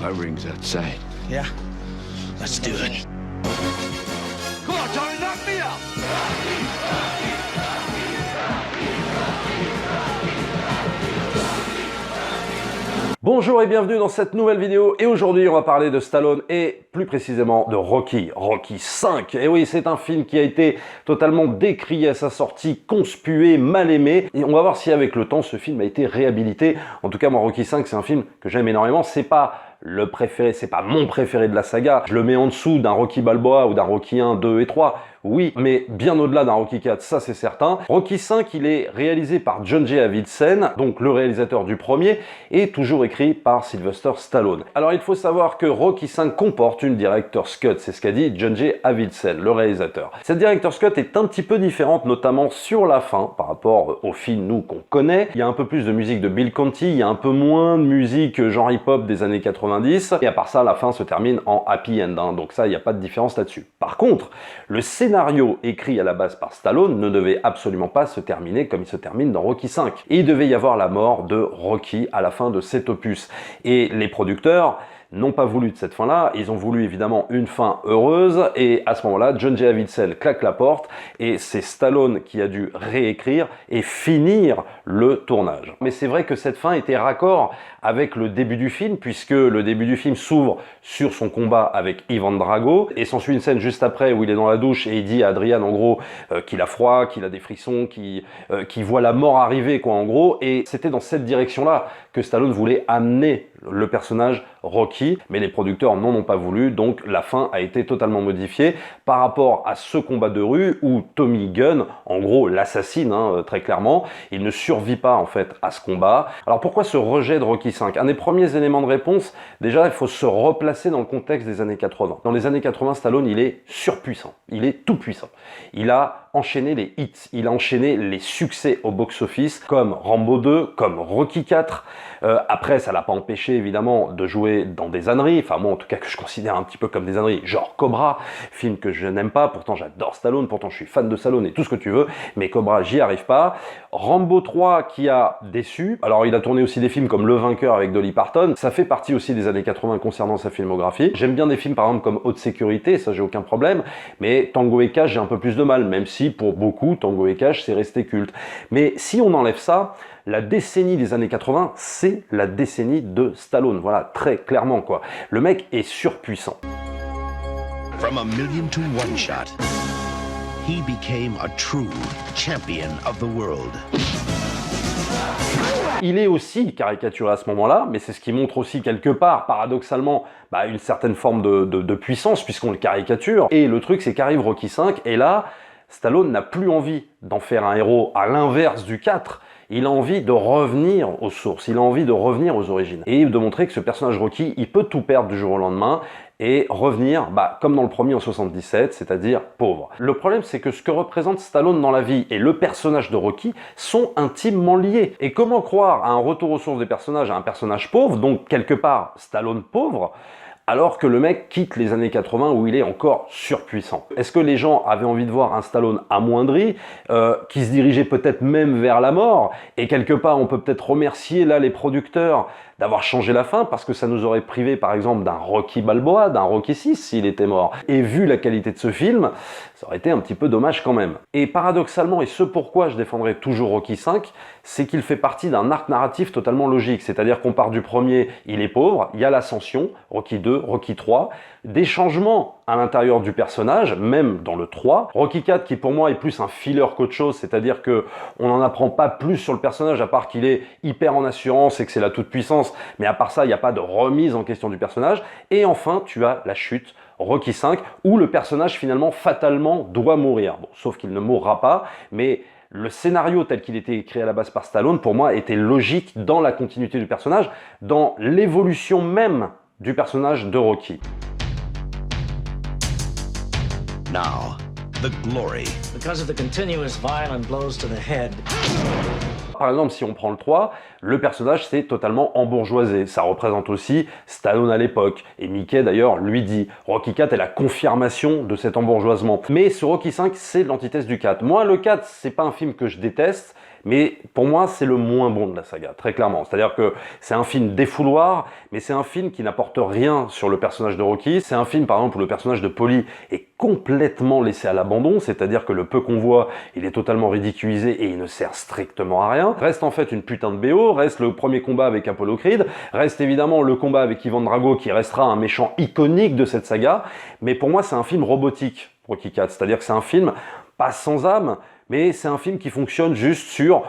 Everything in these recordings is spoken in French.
My ring's outside. Yeah, let's do it. Come on, Tony, knock me out! Bonjour et bienvenue dans cette nouvelle vidéo et aujourd'hui on va parler de Stallone et plus précisément de Rocky 5. Et oui, c'est un film qui a été totalement décrié à sa sortie, conspué, mal aimé et on va voir si avec le temps ce film a été réhabilité. En tout cas moi Rocky 5 c'est un film que j'aime énormément, c'est pas le préféré, c'est pas mon préféré de la saga, je le mets en dessous d'un Rocky Balboa ou d'un Rocky 1, 2 et 3, oui, mais bien au-delà d'un Rocky 4, ça c'est certain. Rocky 5, il est réalisé par John J. Avildsen, donc le réalisateur du premier, et toujours écrit par Sylvester Stallone. Alors il faut savoir que Rocky 5 comporte une director's cut, c'est ce qu'a dit John J. Avildsen, le réalisateur. Cette director's cut est un petit peu différente, notamment sur la fin, par rapport au film, nous, qu'on connaît. Il y a un peu plus de musique de Bill Conti, il y a un peu moins de musique genre hip-hop des années 90, et à part ça, la fin se termine en happy end, hein, donc ça, il n'y a pas de différence là-dessus. Par contre, le scénario écrit à la base par Stallone ne devait absolument pas se terminer comme il se termine dans Rocky 5. Et il devait y avoir la mort de Rocky à la fin de cet opus. Et les producteurs n'ont pas voulu de cette fin-là, ils ont voulu évidemment une fin heureuse, et à ce moment-là, John J. Avildsen claque la porte, et c'est Stallone qui a dû réécrire et finir le tournage. Mais c'est vrai que cette fin était raccord avec le début du film, puisque le début du film s'ouvre sur son combat avec Ivan Drago, et s'ensuit une scène juste après où il est dans la douche et il dit à Adrian en gros qu'il a froid, qu'il a des frissons, qu'il voit la mort arriver quoi en gros, et c'était dans cette direction-là que Stallone voulait amener le personnage Rocky, mais les producteurs n'en ont pas voulu, donc la fin a été totalement modifiée par rapport à ce combat de rue où Tommy Gunn, en gros, l'assassine, hein, très clairement, il ne survit pas en fait à ce combat. Alors pourquoi ce rejet de Rocky 5? Un des premiers éléments de réponse, déjà il faut se replacer dans le contexte des années 80. Dans les années 80, Stallone, il est surpuissant, il est tout puissant. Il a enchaîné les hits, il a enchaîné les succès au box-office, comme Rambo 2, comme Rocky 4. Après, ça l'a pas empêché évidemment de jouer dans des âneries, enfin moi en tout cas que je considère un petit peu comme des âneries, genre Cobra, film que je n'aime pas, pourtant j'adore Stallone, pourtant je suis fan de Stallone et tout ce que tu veux, mais Cobra j'y arrive pas. Rambo 3 qui a déçu, alors il a tourné aussi des films comme Le Vainqueur avec Dolly Parton, ça fait partie aussi des années 80 concernant sa filmographie. J'aime bien des films par exemple comme Haute Sécurité, ça j'ai aucun problème, mais Tango et Cash j'ai un peu plus de mal, même si pour beaucoup Tango et Cash c'est resté culte. Mais si on enlève ça, la décennie des années 80, c'est la décennie de Stallone. Voilà, très clairement, quoi. Le mec est surpuissant. From a million to one shot, he became a true champion of the world. Il est aussi caricaturé à ce moment-là, mais c'est ce qui montre aussi quelque part, paradoxalement, une certaine forme de puissance, puisqu'on le caricature. Et le truc, c'est qu'arrive Rocky 5, et là, Stallone n'a plus envie d'en faire un héros à l'inverse du 4. Il a envie de revenir aux sources, il a envie de revenir aux origines. Et de montrer que ce personnage Rocky, il peut tout perdre du jour au lendemain et revenir, comme dans le premier en 77, c'est-à-dire pauvre. Le problème, c'est que ce que représente Stallone dans la vie et le personnage de Rocky sont intimement liés. Et comment croire à un retour aux sources des personnages, à un personnage pauvre, donc quelque part Stallone pauvre, alors que le mec quitte les années 80 où il est encore surpuissant? Est-ce que les gens avaient envie de voir un Stallone amoindri, qui se dirigeait peut-être même vers la mort? Et quelque part, on peut peut-être remercier là les producteurs d'avoir changé la fin, parce que ça nous aurait privé par exemple d'un Rocky Balboa, d'un Rocky 6 s'il était mort. Et vu la qualité de ce film, ça aurait été un petit peu dommage quand même. Et paradoxalement, et ce pourquoi je défendrai toujours Rocky 5, c'est qu'il fait partie d'un arc narratif totalement logique. C'est-à-dire qu'on part du premier, il est pauvre, il y a l'ascension, Rocky 2, Rocky 3, des changements à l'intérieur du personnage, même dans le 3. Rocky 4 qui pour moi est plus un filler qu'autre chose, c'est-à-dire que on n'en apprend pas plus sur le personnage à part qu'il est hyper en assurance et que c'est la toute puissance, mais à part ça il n'y a pas de remise en question du personnage. Et enfin tu as la chute, Rocky 5, où le personnage finalement fatalement doit mourir. Bon, sauf qu'il ne mourra pas, mais le scénario tel qu'il était écrit à la base par Stallone pour moi était logique dans la continuité du personnage, dans l'évolution même du personnage de Rocky. Now, the glory. Because of the continuous violent blows to the head. Par exemple, si on prend le 3, le personnage s'est totalement embourgeoisé. Ça représente aussi Stallone à l'époque. Et Mickey, d'ailleurs, lui dit Rocky 4 est la confirmation de cet embourgeoisement. Mais ce Rocky 5, c'est l'antithèse du 4. Moi, le 4, c'est pas un film que je déteste, mais pour moi, c'est le moins bon de la saga, très clairement. C'est-à-dire que c'est un film défouloir, mais c'est un film qui n'apporte rien sur le personnage de Rocky. C'est un film, par exemple, où le personnage de Paulie est complètement laissé à l'abandon, c'est-à-dire que le peu qu'on voit, il est totalement ridiculisé et il ne sert strictement à rien. Reste en fait une putain de BO, reste le premier combat avec Apollo Creed, reste évidemment le combat avec Ivan Drago qui restera un méchant iconique de cette saga, mais pour moi c'est un film robotique, Rocky IV, c'est-à-dire que c'est un film pas sans âme, mais c'est un film qui fonctionne juste sur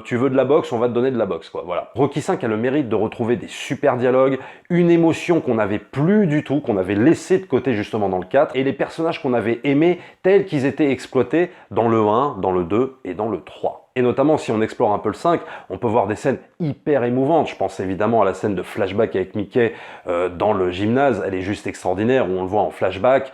tu veux de la boxe, on va te donner de la boxe, quoi. Voilà. Rocky V a le mérite de retrouver des super dialogues, une émotion qu'on n'avait plus du tout, qu'on avait laissé de côté justement dans le 4, et les personnages qu'on avait aimés tels qu'ils étaient exploités dans le 1, dans le 2 et dans le 3. Et notamment, si on explore un peu le 5, on peut voir des scènes hyper émouvantes. Je pense évidemment à la scène de flashback avec Mickey dans le gymnase. Elle est juste extraordinaire, où on le voit en flashback.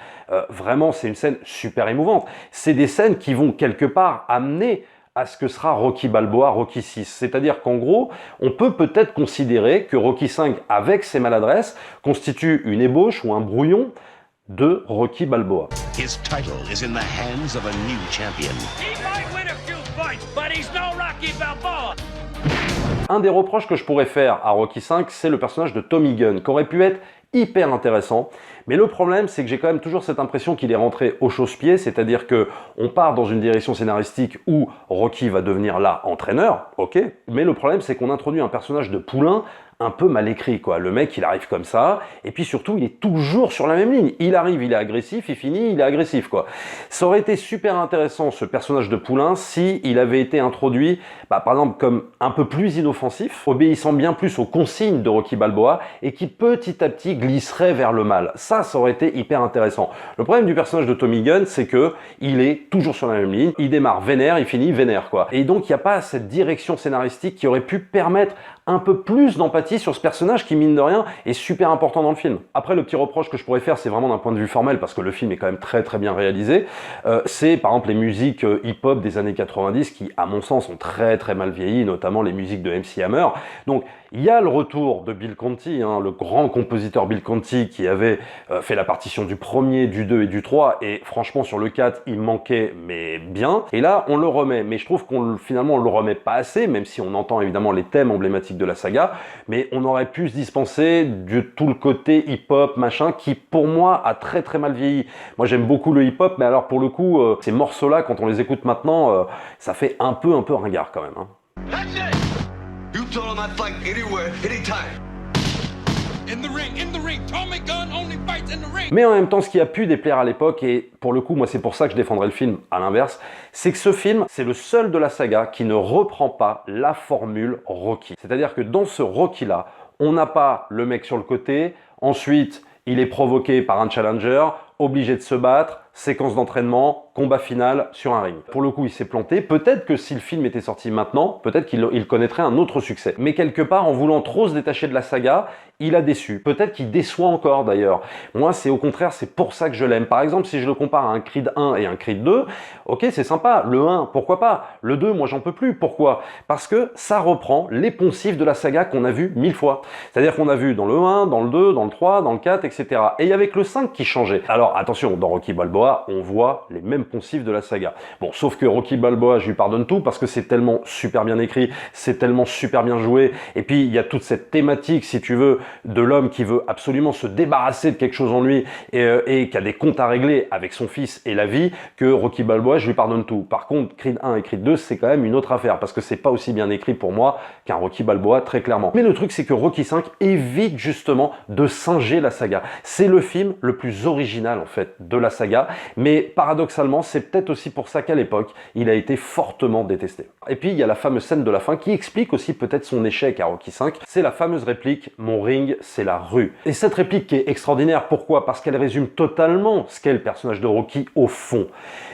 Vraiment, c'est une scène super émouvante. C'est des scènes qui vont quelque part amener à ce que sera Rocky Balboa, Rocky VI. C'est-à-dire qu'en gros, on peut peut-être considérer que Rocky V, avec ses maladresses, constitue une ébauche ou un brouillon de Rocky Balboa. His title is in the hands of a new champion. He might win a few fights, but he's no Rocky Balboa. Un des reproches que je pourrais faire à Rocky V, c'est le personnage de Tommy Gunn, qui aurait pu être hyper intéressant. Mais le problème, c'est que j'ai quand même toujours cette impression qu'il est rentré au chausse-pied, c'est-à-dire que on part dans une direction scénaristique où Rocky va devenir là entraîneur, ok, mais le problème, c'est qu'on introduit un personnage de poulain un peu mal écrit, quoi. Le mec, il arrive comme ça, et puis surtout, il est toujours sur la même ligne. Il arrive, il est agressif, il finit, il est agressif, quoi. Ça aurait été super intéressant, ce personnage de poulain, si il avait été introduit, par exemple, comme un peu plus inoffensif, obéissant bien plus aux consignes de Rocky Balboa, et qui petit à petit glisserait vers le mal. Ça aurait été hyper intéressant. Le problème du personnage de Tommy Gunn, c'est que il est toujours sur la même ligne, il démarre vénère, il finit vénère, quoi. Et donc, il n'y a pas cette direction scénaristique qui aurait pu permettre un peu plus d'empathie sur ce personnage qui, mine de rien, est super important dans le film. Après, le petit reproche que je pourrais faire, c'est vraiment d'un point de vue formel, parce que le film est quand même très très bien réalisé, c'est par exemple les musiques hip-hop des années 90 qui, à mon sens, ont très très mal vieilli, notamment les musiques de MC Hammer. Donc, il y a le retour de Bill Conti, hein, le grand compositeur Bill Conti qui avait fait la partition du premier, du 2 et du 3, et franchement sur le 4, il manquait, mais bien. Et là, on le remet, mais je trouve qu'on finalement on le remet pas assez, même si on entend évidemment les thèmes emblématiques de la saga, mais on aurait pu se dispenser de tout le côté hip-hop, machin, qui pour moi a très très mal vieilli. Moi j'aime beaucoup le hip-hop, mais alors pour le coup, ces morceaux-là, quand on les écoute maintenant, ça fait un peu ringard quand même, hein. That's it! You told him I'd fight anywhere, anytime. In the ring, Tommy Gunn only fights in the ring. Mais en même temps, ce qui a pu déplaire à l'époque, et pour le coup, moi c'est pour ça que je défendrais le film à l'inverse, c'est que ce film, c'est le seul de la saga qui ne reprend pas la formule Rocky. C'est-à-dire que dans ce Rocky-là, on n'a pas le mec sur le côté, ensuite il est provoqué par un challenger, obligé de se battre, séquence d'entraînement, combat final sur un ring. Pour le coup, il s'est planté. Peut-être que si le film était sorti maintenant, peut-être qu'il connaîtrait un autre succès. Mais quelque part, en voulant trop se détacher de la saga, il a déçu. Peut-être qu'il déçoit encore d'ailleurs. Moi, c'est au contraire, c'est pour ça que je l'aime. Par exemple, si je le compare à un Creed 1 et un Creed 2, ok, c'est sympa. Le 1, pourquoi pas? Le 2, moi, j'en peux plus. Pourquoi? Parce que ça reprend les poncifs de la saga qu'on a vu 1000 fois. C'est-à-dire qu'on a vu dans le 1, dans le 2, dans le 3, dans le 4, etc. Et il y avait que le 5 qui changeait. Alors, attention, dans Rocky Balboa, on voit les mêmes poncifs de la saga. Bon, sauf que Rocky Balboa, je lui pardonne tout parce que c'est tellement super bien écrit, c'est tellement super bien joué, et puis il y a toute cette thématique, si tu veux, de l'homme qui veut absolument se débarrasser de quelque chose en lui et qui a des comptes à régler avec son fils et la vie, que Rocky Balboa, je lui pardonne tout. Par contre, Creed 1 et Creed 2, c'est quand même une autre affaire parce que c'est pas aussi bien écrit pour moi qu'un Rocky Balboa, très clairement. Mais le truc, c'est que Rocky 5 évite justement de singer la saga. C'est le film le plus original en fait de la saga, mais paradoxalement, c'est peut-être aussi pour ça qu'à l'époque, il a été fortement détesté. Et puis, il y a la fameuse scène de la fin qui explique aussi peut-être son échec à Rocky V. C'est la fameuse réplique « Mon ring, c'est la rue ». Et cette réplique qui est extraordinaire, pourquoi? Parce qu'elle résume totalement ce qu'est le personnage de Rocky au fond.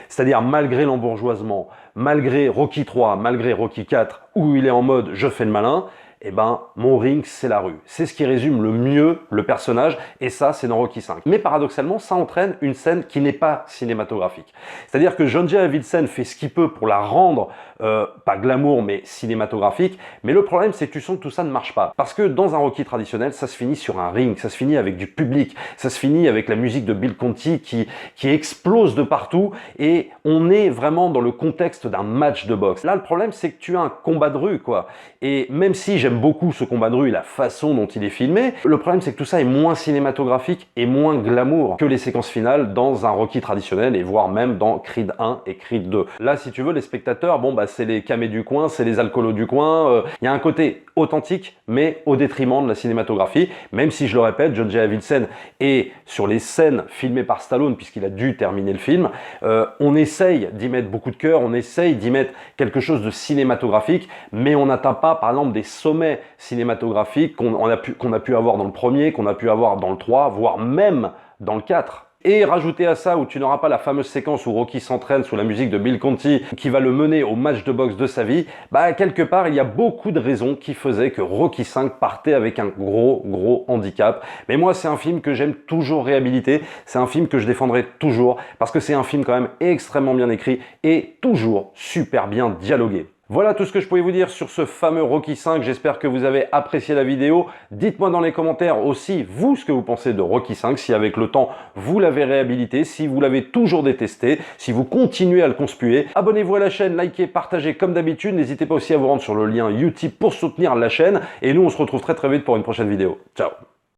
C'est-à-dire, malgré l'embourgeoisement, malgré Rocky III, malgré Rocky IV, où il est en mode « je fais le malin », eh ben, mon ring, c'est la rue. C'est ce qui résume le mieux le personnage, et ça, c'est dans Rocky V. Mais paradoxalement, ça entraîne une scène qui n'est pas cinématographique. C'est-à-dire que John J. Avildsen fait ce qu'il peut pour la rendre, pas glamour, mais cinématographique, mais le problème, c'est que tu sens que tout ça ne marche pas. Parce que dans un Rocky traditionnel, ça se finit sur un ring, ça se finit avec du public, ça se finit avec la musique de Bill Conti qui explose de partout, et on est vraiment dans le contexte d'un match de boxe. Là, le problème, c'est que tu as un combat de rue, quoi. Et même si j'aime beaucoup ce combat de rue et la façon dont il est filmé, le problème, c'est que tout ça est moins cinématographique et moins glamour que les séquences finales dans un Rocky traditionnel, et voire même dans Creed 1 et Creed 2. Là, si tu veux, les spectateurs, bon, bah, c'est les camés du coin, c'est les alcoolos du coin. Il y a un côté authentique, mais au détriment de la cinématographie. Même si, je le répète, John J. Avildsen est sur les scènes filmées par Stallone, puisqu'il a dû terminer le film, on essaye d'y mettre beaucoup de cœur, on essaye d'y mettre quelque chose de cinématographique, mais on n'atteint pas, par exemple, des sommets cinématographiques qu'on a pu avoir dans le premier, qu'on a pu avoir dans le 3, voire même dans le 4. Et rajouter à ça où tu n'auras pas la fameuse séquence où Rocky s'entraîne sous la musique de Bill Conti qui va le mener au match de boxe de sa vie, bah quelque part il y a beaucoup de raisons qui faisaient que Rocky V partait avec un gros handicap. Mais moi c'est un film que j'aime toujours réhabiliter, c'est un film que je défendrai toujours parce que c'est un film quand même extrêmement bien écrit et toujours super bien dialogué. Voilà tout ce que je pouvais vous dire sur ce fameux Rocky V. J'espère que vous avez apprécié la vidéo. Dites-moi dans les commentaires aussi, vous, ce que vous pensez de Rocky V, si avec le temps, vous l'avez réhabilité, si vous l'avez toujours détesté, si vous continuez à le conspuer. Abonnez-vous à la chaîne, likez, partagez comme d'habitude. N'hésitez pas aussi à vous rendre sur le lien Utip pour soutenir la chaîne. Et nous, on se retrouve très vite pour une prochaine vidéo. Ciao!